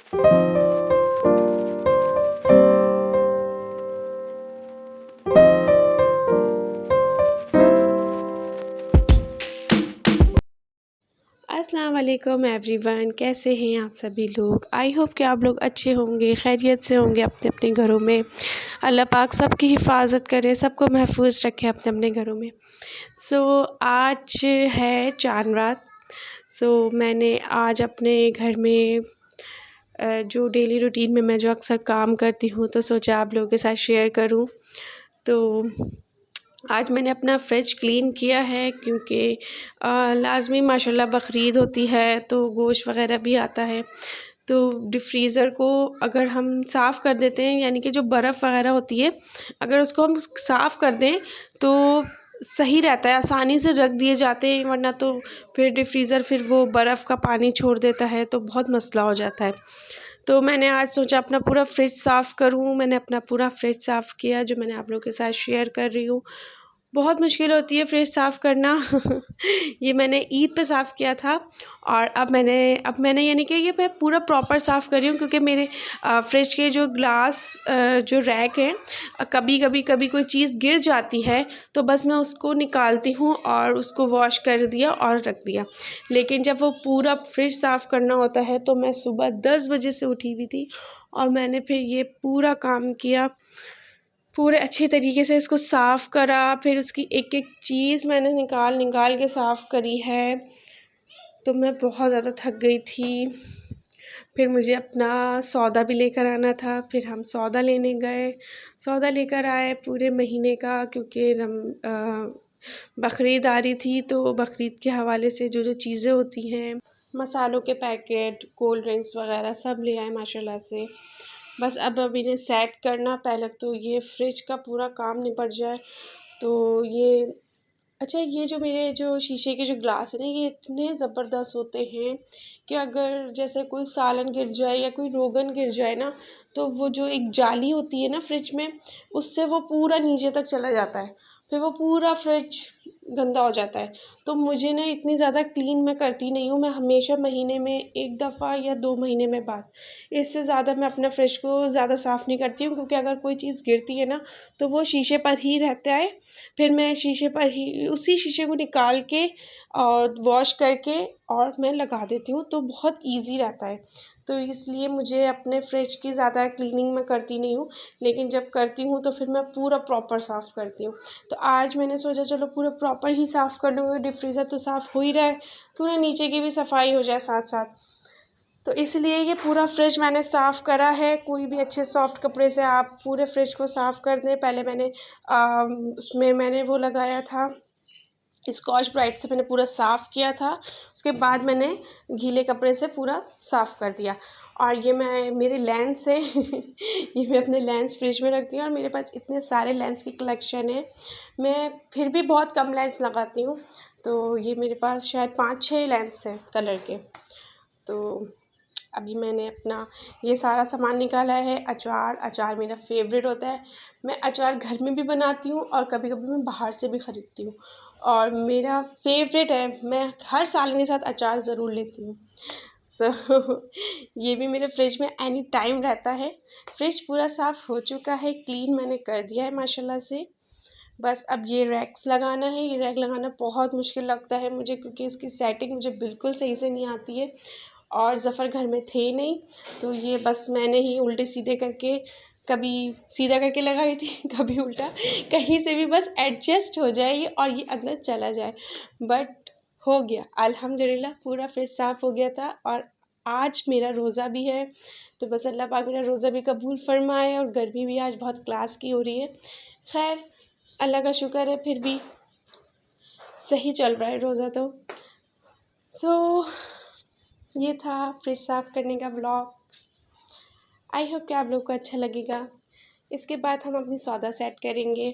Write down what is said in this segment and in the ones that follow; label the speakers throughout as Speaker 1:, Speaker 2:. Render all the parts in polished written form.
Speaker 1: अस्सलाम वालेकुम एवरीवन, कैसे हैं आप सभी लोग। आई होप कि आप लोग अच्छे होंगे, खैरियत से होंगे अपने अपने घरों में। अल्लाह पाक सबकी हिफाजत करे, सबको महफूज रखे अपने अपने घरों में। आज है चांद रात। मैंने आज अपने घर में जो डेली रूटीन में मैं जो अक्सर काम करती हूँ, तो सोचा आप लोगों के साथ शेयर करूँ। तो आज मैंने अपना फ्रिज क्लीन किया है क्योंकि लाज़मी माशाल्लाह बकरीद होती है तो गोश्त वग़ैरह भी आता है। तो डीप फ्रीज़र को अगर हम साफ़ कर देते हैं, यानी कि जो बर्फ़ वग़ैरह होती है, अगर उसको हम साफ़ कर दें तो सही रहता है, आसानी से रख दिए जाते हैं। वरना तो फिर डीप फ्रीज़र फिर वो बर्फ़ का पानी छोड़ देता है तो बहुत मसला हो जाता है। तो मैंने आज सोचा अपना पूरा फ्रिज साफ़ करूँ। मैंने अपना पूरा फ्रिज साफ़ किया, जो मैंने आप लोगों के साथ शेयर कर रही हूँ। बहुत मुश्किल होती है फ्रिज साफ़ करना। ये मैंने ईद पे साफ़ किया था और अब मैंने यानी कि ये मैं पूरा प्रॉपर साफ़ कर रही हूँ, क्योंकि मेरे फ्रिज के जो ग्लास जो रैक हैं, कभी कोई चीज़ गिर जाती है तो बस मैं उसको निकालती हूँ और उसको वॉश कर दिया और रख दिया। लेकिन जब वो पूरा फ्रिज साफ़ करना होता है तो मैं सुबह 10 बजे से उठी हुई थी और मैंने फिर ये पूरा काम किया। पूरे अच्छे तरीके से इसको साफ़ करा, फिर उसकी एक-एक चीज़ मैंने निकाल के साफ़ करी है। तो मैं बहुत ज़्यादा थक गई थी। फिर मुझे अपना सौदा भी लेकर आना था, फिर हम सौदा लेने गए। सौदा लेकर आए पूरे महीने का, क्योंकि बकरीद आ रही थी, तो बकरीद के हवाले से जो चीज़ें होती हैं, मसालों के पैकेट, कोल्ड ड्रिंक्स वग़ैरह सब ले आए माशाल्लाह से। बस अब इन्हें सेट करना, पहले तो ये फ्रिज का पूरा काम निपट जाए। तो ये जो मेरे जो शीशे के जो ग्लास हैं ना, ये इतने ज़बरदस्त होते हैं कि अगर जैसे कोई सालन गिर जाए या कोई रोगन गिर जाए ना, तो वो जो एक जाली होती है ना फ्रिज में, उससे वो पूरा नीचे तक चला जाता है। फिर वो पूरा फ्रिज गंदा हो जाता है। तो मुझे ना इतनी ज़्यादा क्लीन मैं करती नहीं हूँ। मैं हमेशा महीने में 1 दफ़ा या 2 महीने में बाद, इससे ज़्यादा मैं अपना फ्रिज को ज़्यादा साफ़ नहीं करती हूँ, क्योंकि अगर कोई चीज़ गिरती है ना तो वो शीशे पर ही रहता है। फिर मैं शीशे पर ही उसी शीशे को निकाल के और वॉश करके और मैं लगा देती हूँ, तो बहुत ईज़ी रहता है। तो इसलिए मुझे अपने फ्रिज की ज़्यादा क्लीनिंग मैं करती नहीं हूँ, लेकिन जब करती हूँ तो फिर मैं पूरा प्रॉपर साफ़ करती हूँ। तो आज मैंने सोचा चलो पूरा प्रॉपर ही साफ़ कर लूँगी, डीप फ्रीज़र तो साफ़ हो ही रहा है, क्यों ना नीचे की भी सफाई हो जाए साथ-साथ। तो इसलिए ये पूरा फ्रिज मैंने साफ़ करा है। कोई भी अच्छे सॉफ्ट कपड़े से आप पूरे फ्रिज को साफ़ कर दें। पहले मैंने उसमें मैंने वो लगाया था, स्कॉच ब्राइट से मैंने पूरा साफ़ किया था। उसके बाद मैंने गीले कपड़े से पूरा साफ़ कर दिया। और ये मेरे लेंस है। ये मैं अपने लेंस फ्रिज में रखती हूँ और मेरे पास इतने सारे लेंस की कलेक्शन है। मैं फिर भी बहुत कम लेंस लगाती हूँ। तो ये मेरे पास शायद 5-6 लेंस हैं कलर के। तो अभी मैंने अपना ये सारा सामान निकाला है। अचार मेरा फ़ेवरेट होता है। मैं अचार घर में भी बनाती हूँ और कभी-कभी मैं बाहर से भी ख़रीदती हूँ, और मेरा फ़ेवरेट है। मैं हर साल के साथ अचार ज़रूर लेती हूँ। ये भी मेरे फ्रिज में एनी टाइम रहता है। फ्रिज पूरा साफ़ हो चुका है, क्लीन मैंने कर दिया है माशाल्लाह से। बस अब ये रैक्स लगाना है। ये रैक लगाना बहुत मुश्किल लगता है मुझे, क्योंकि इसकी सेटिंग मुझे बिल्कुल सही से नहीं आती है और ज़फ़र घर में थे नहीं, तो ये बस मैंने ही उल्टे सीधे करके, कभी सीधा करके लगा रही थी, कभी उल्टा, कहीं से भी बस एडजस्ट हो जाए ये और ये अंदर चला जाए। बट हो गया अल्हम्दुलिल्लाह, पूरा फ्रिज साफ़ हो गया था। और आज मेरा रोज़ा भी है, तो बस अल्लाह पाक मेरा रोज़ा भी कबूल फ़रमाए। और गर्मी भी आज बहुत क्लास की हो रही है। खैर, अल्लाह का शुक्र है, फिर भी सही चल रहा है रोज़ा तो। ये था फ्रिज साफ़ करने का व्लॉग। आई होप कि आप लोग को अच्छा लगेगा। इसके बाद हम अपनी सौदा सेट करेंगे।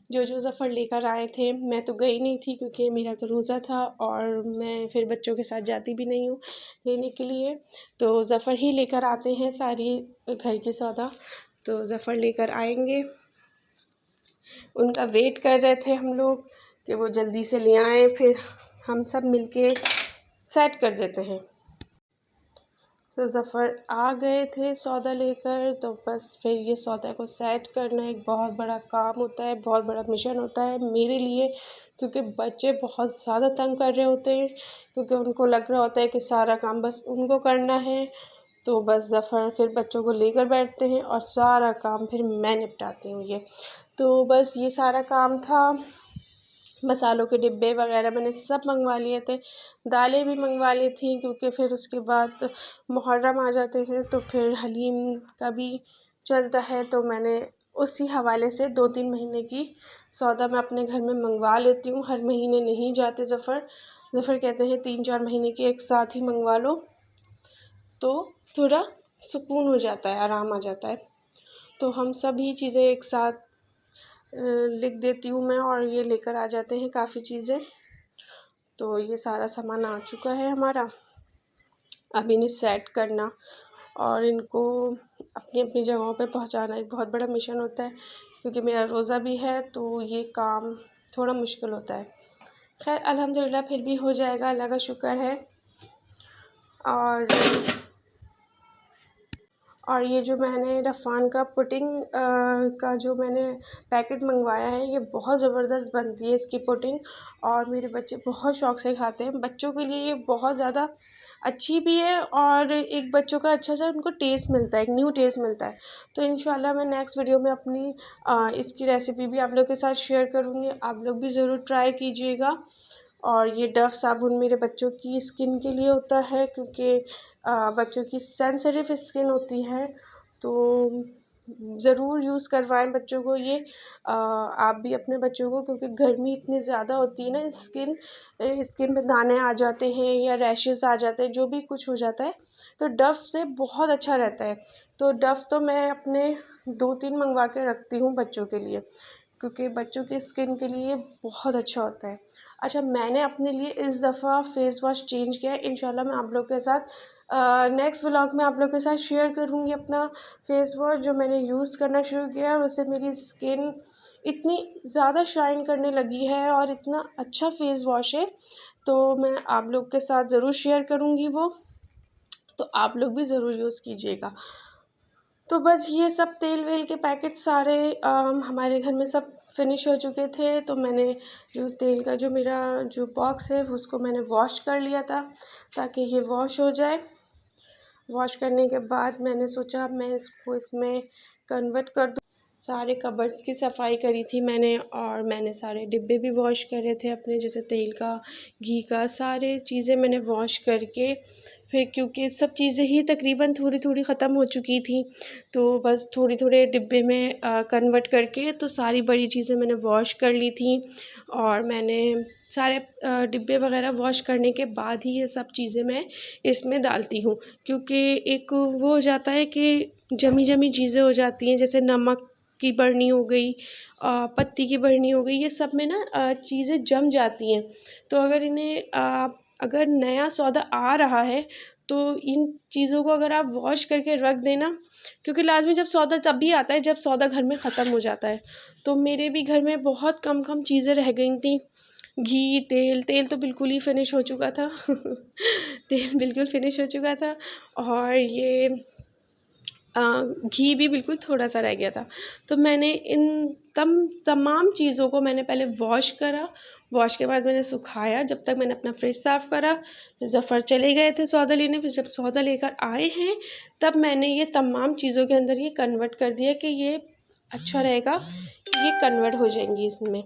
Speaker 1: जो ज़फ़र लेकर आए थे, मैं तो गई नहीं थी क्योंकि मेरा तो रोज़ा था और मैं फिर बच्चों के साथ जाती भी नहीं हूँ लेने के लिए। तो ज़फ़र ही लेकर आते हैं सारी घर की सौदा। तो ज़फ़र लेकर आएँगे। उनका वेट कर रहे थे हम लोग कि वो जल्दी से ले आएँ, फिर हम सब मिलके सेट कर देते हैं। ज़फ़र आ गए थे सौदा लेकर, तो बस फिर ये सौदा को सेट करना एक बहुत बड़ा काम होता है, बहुत बड़ा मिशन होता है मेरे लिए, क्योंकि बच्चे बहुत ज़्यादा तंग कर रहे होते हैं, क्योंकि उनको लग रहा होता है कि सारा काम बस उनको करना है। तो बस ज़फ़र फिर बच्चों को लेकर बैठते हैं और सारा काम फिर मैं निपटाती हूँ ये। तो बस ये सारा काम था। मसालों के डिब्बे वगैरह मैंने सब मंगवा लिए थे, दालें भी मंगवा ली थी, क्योंकि फिर उसके बाद मुहर्रम आ जाते हैं तो फिर हलीम का भी चलता है। तो मैंने उसी हवाले से 2-3 महीने की सौदा मैं अपने घर में मंगवा लेती हूँ। हर महीने नहीं जाते ज़फ़र कहते हैं 3-4 महीने की एक साथ ही मंगवा लो, तो थोड़ा सुकून हो जाता है, आराम आ जाता है। तो हम सभी चीज़ें एक साथ लिख देती हूँ मैं, और ये लेकर आ जाते हैं काफ़ी चीज़ें। तो ये सारा सामान आ चुका है हमारा, अब इन्हें सेट करना और इनको अपनी अपनी जगहों पे पहुंचाना एक बहुत बड़ा मिशन होता है, क्योंकि मेरा रोज़ा भी है तो ये काम थोड़ा मुश्किल होता है। खैर अल्हम्दुलिल्लाह फिर भी हो जाएगा, अल्लाह का शुक्र है। और ये जो मैंने रफ़ान का पुडिंग का जो मैंने पैकेट मंगवाया है, ये बहुत ज़बरदस्त बनती है इसकी पुडिंग, और मेरे बच्चे बहुत शौक़ से खाते हैं। बच्चों के लिए ये बहुत ज़्यादा अच्छी भी है, और एक बच्चों का अच्छा सा उनको टेस्ट मिलता है, एक न्यू टेस्ट मिलता है। तो इंशाल्लाह मैं नेक्स्ट वीडियो में अपनी इसकी रेसिपी भी आप लोग के साथ शेयर करूँगी, आप लोग भी ज़रूर ट्राई कीजिएगा। और ये डव साबुन मेरे बच्चों की स्किन के लिए होता है, क्योंकि बच्चों की सेंसिटिव स्किन होती है, तो ज़रूर यूज़ करवाएं बच्चों को ये। आप भी अपने बच्चों को, क्योंकि गर्मी इतनी ज़्यादा होती है ना, स्किन में दाने आ जाते हैं या रैशेस आ जाते हैं, जो भी कुछ हो जाता है, तो डव से बहुत अच्छा रहता है। तो डव तो मैं अपने 2-3 मंगवा के रखती हूँ बच्चों के लिए, क्योंकि बच्चों की स्किन के लिए बहुत अच्छा होता है। अच्छा, मैंने अपने लिए इस दफ़ा फ़ेस वॉश चेंज किया है। इंशाल्लाह मैं आप लोग के साथ नेक्स्ट व्लॉग में आप लोग के साथ शेयर करूँगी अपना फ़ेस वॉश जो मैंने यूज़ करना शुरू किया है, और उससे मेरी स्किन इतनी ज़्यादा शाइन करने लगी है और इतना अच्छा फ़ेस वॉश है। तो मैं आप लोग के साथ ज़रूर शेयर करूँगी वो, तो आप लोग भी ज़रूर यूज़ कीजिएगा। तो बस ये सब तेल वेल के पैकेट सारे हमारे घर में सब फिनिश हो चुके थे। तो मैंने जो तेल का जो मेरा जो बॉक्स है उसको मैंने वॉश कर लिया था, ताकि ये वॉश हो जाए। वॉश करने के बाद मैंने सोचा मैं इसको इसमें कन्वर्ट कर दूँ। सारे कबर्ड्स की सफ़ाई करी थी मैंने, और मैंने सारे डिब्बे भी वॉश करे थे अपने, जैसे तेल का, घी का, सारे चीज़ें मैंने वॉश करके फिर, क्योंकि सब चीज़ें ही तकरीबन थोड़ी थोड़ी ख़त्म हो चुकी थी, तो बस थोड़ी थोड़े डिब्बे में कन्वर्ट करके तो सारी बड़ी चीज़ें मैंने वॉश कर ली थी। और मैंने सारे डिब्बे वगैरह वॉश करने के बाद ही ये सब चीज़ें मैं इसमें डालती हूँ, क्योंकि एक वो हो जाता है कि जमी जमी चीज़ें हो जाती हैं, जैसे नमक की बरनी हो गई, पत्ती की बरनी हो गई, ये सब में ना चीज़ें जम जाती हैं। तो अगर इन्हें अगर नया सौदा आ रहा है तो इन चीज़ों को अगर आप वॉश करके रख देना, क्योंकि लाज़मी जब सौदा तभी आता है जब सौदा घर में ख़त्म हो जाता है। तो मेरे भी घर में बहुत कम कम चीज़ें रह गई थी। घी, तेल तो बिल्कुल ही फ़िनिश हो चुका था तेल बिल्कुल फ़िनिश हो चुका था, और ये घी भी बिल्कुल थोड़ा सा रह गया था। तो मैंने इन तमाम चीज़ों को मैंने पहले वॉश करा, वॉश के बाद मैंने सुखाया, जब तक मैंने अपना फ्रिज साफ़ करा। फिर ज़फ़र चले गए थे सौदा लेने, फिर जब सौदा लेकर आए हैं तब मैंने ये तमाम चीज़ों के अंदर ये कन्वर्ट कर दिया कि ये अच्छा रहेगा, ये कन्वर्ट हो जाएंगी इसमें।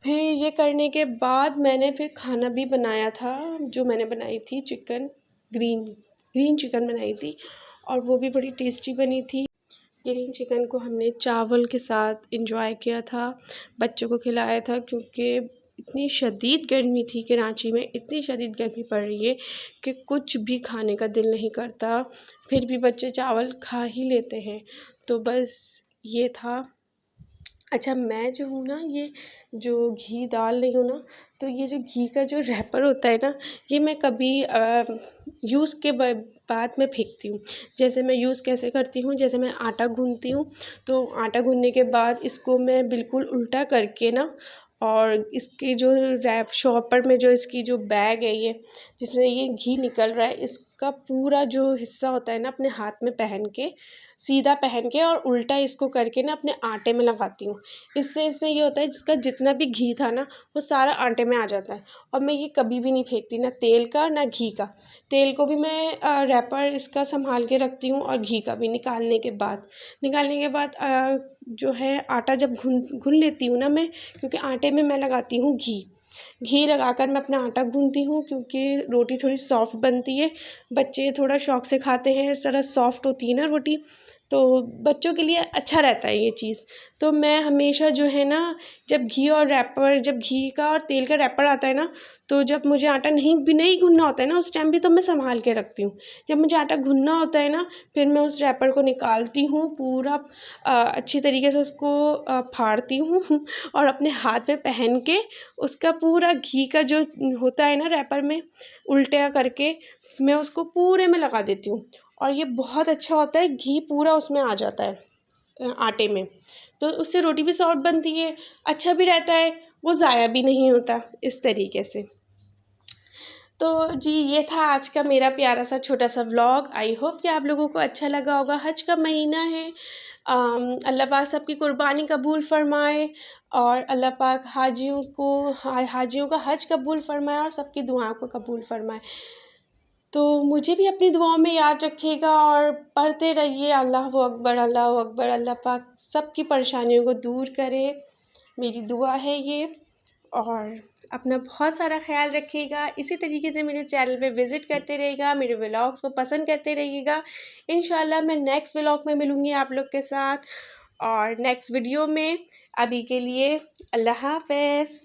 Speaker 1: फिर ये करने के बाद मैंने फिर खाना भी बनाया था, जो मैंने बनाई थी ग्रीन चिकन बनाई थी, और वो भी बड़ी टेस्टी बनी थी। ग्रीन चिकन को हमने चावल के साथ एंजॉय किया था, बच्चों को खिलाया था, क्योंकि इतनी शदीद गर्मी थी, कराची में इतनी शदीद गर्मी पड़ रही है कि कुछ भी खाने का दिल नहीं करता, फिर भी बच्चे चावल खा ही लेते हैं। तो बस ये था। अच्छा, मैं जो हूँ ना, ये जो घी डाल रही हूँ ना, तो ये जो घी का जो रैपर होता है ना, ये मैं कभी यूज़ के बाद में फेंकती हूँ। जैसे मैं यूज़ कैसे करती हूँ, जैसे मैं आटा गूँथती हूँ, तो आटा गूँथने के बाद इसको मैं बिल्कुल उल्टा करके ना, और इसकी जो रैप शॉपर में जो इसकी जो बैग है, ये जिसमें ये घी निकल रहा है, का पूरा जो हिस्सा होता है ना अपने हाथ में पहन के, सीधा पहन के और उल्टा इसको करके ना अपने आटे में लगाती हूँ। इससे इसमें ये होता है जिसका जितना भी घी था ना वो सारा आटे में आ जाता है। और मैं ये कभी भी नहीं फेंकती, ना तेल का ना घी का। तेल को भी मैं रैपर इसका संभाल के रखती हूँ, और घी का भी निकालने के बाद जो है आटा जब गूँथ लेती हूँ ना मैं, क्योंकि आटे में मैं लगाती हूँ घी लगाकर मैं अपना आटा गूँथती हूँ, क्योंकि रोटी थोड़ी सॉफ्ट बनती है। बच्चे थोड़ा शौक से खाते हैं, इस तरह सॉफ्ट होती है ना रोटी, तो बच्चों के लिए अच्छा रहता है ये चीज़। तो मैं हमेशा जो है ना, जब घी का और तेल का रैपर आता है ना, तो जब मुझे आटा नहीं गूँथना होता है ना, उस टाइम भी तो मैं संभाल के रखती हूँ। जब मुझे आटा गूँथना होता है ना, फिर मैं उस रैपर को निकालती हूँ, पूरा अच्छी तरीके से उसको फाड़ती हूँ और अपने हाथ में पहन के उसका पूरा घी का जो होता है ना रैपर में, उल्टा करके मैं उसको पूरे में लगा देती हूँ। और ये बहुत अच्छा होता है, घी पूरा उसमें आ जाता है आटे में, तो उससे रोटी भी सॉफ्ट बनती है, अच्छा भी रहता है, वो ज़ाया भी नहीं होता इस तरीके से। तो जी, ये था आज का मेरा प्यारा सा छोटा सा व्लॉग। आई होप कि आप लोगों को अच्छा लगा होगा। हज का महीना है, अल्लाह पाक सबकी कुर्बानी कबूल फ़रमाए, और अल्लाह पाक हाजियों का हज कबूल फ़रमाए और सबकी दुआओं को कबूल फ़रमाए। तो मुझे भी अपनी दुआओं में याद रखिएगा और पढ़ते रहिए अल्लाहु अकबर, अल्लाहु अकबर। अल्लाह पाक सबकी परेशानियों को दूर करे, मेरी दुआ है ये। और अपना बहुत सारा ख्याल रखिएगा। इसी तरीके से मेरे चैनल पे विज़िट करते रहिएगा, मेरे व्लॉग्स को पसंद करते रहिएगा। इंशाल्लाह मैं नेक्स्ट व्लॉग में मिलूँगी आप लोग के साथ, और नेक्स्ट वीडियो में। अभी के लिए अल्लाह हाफ़िज़।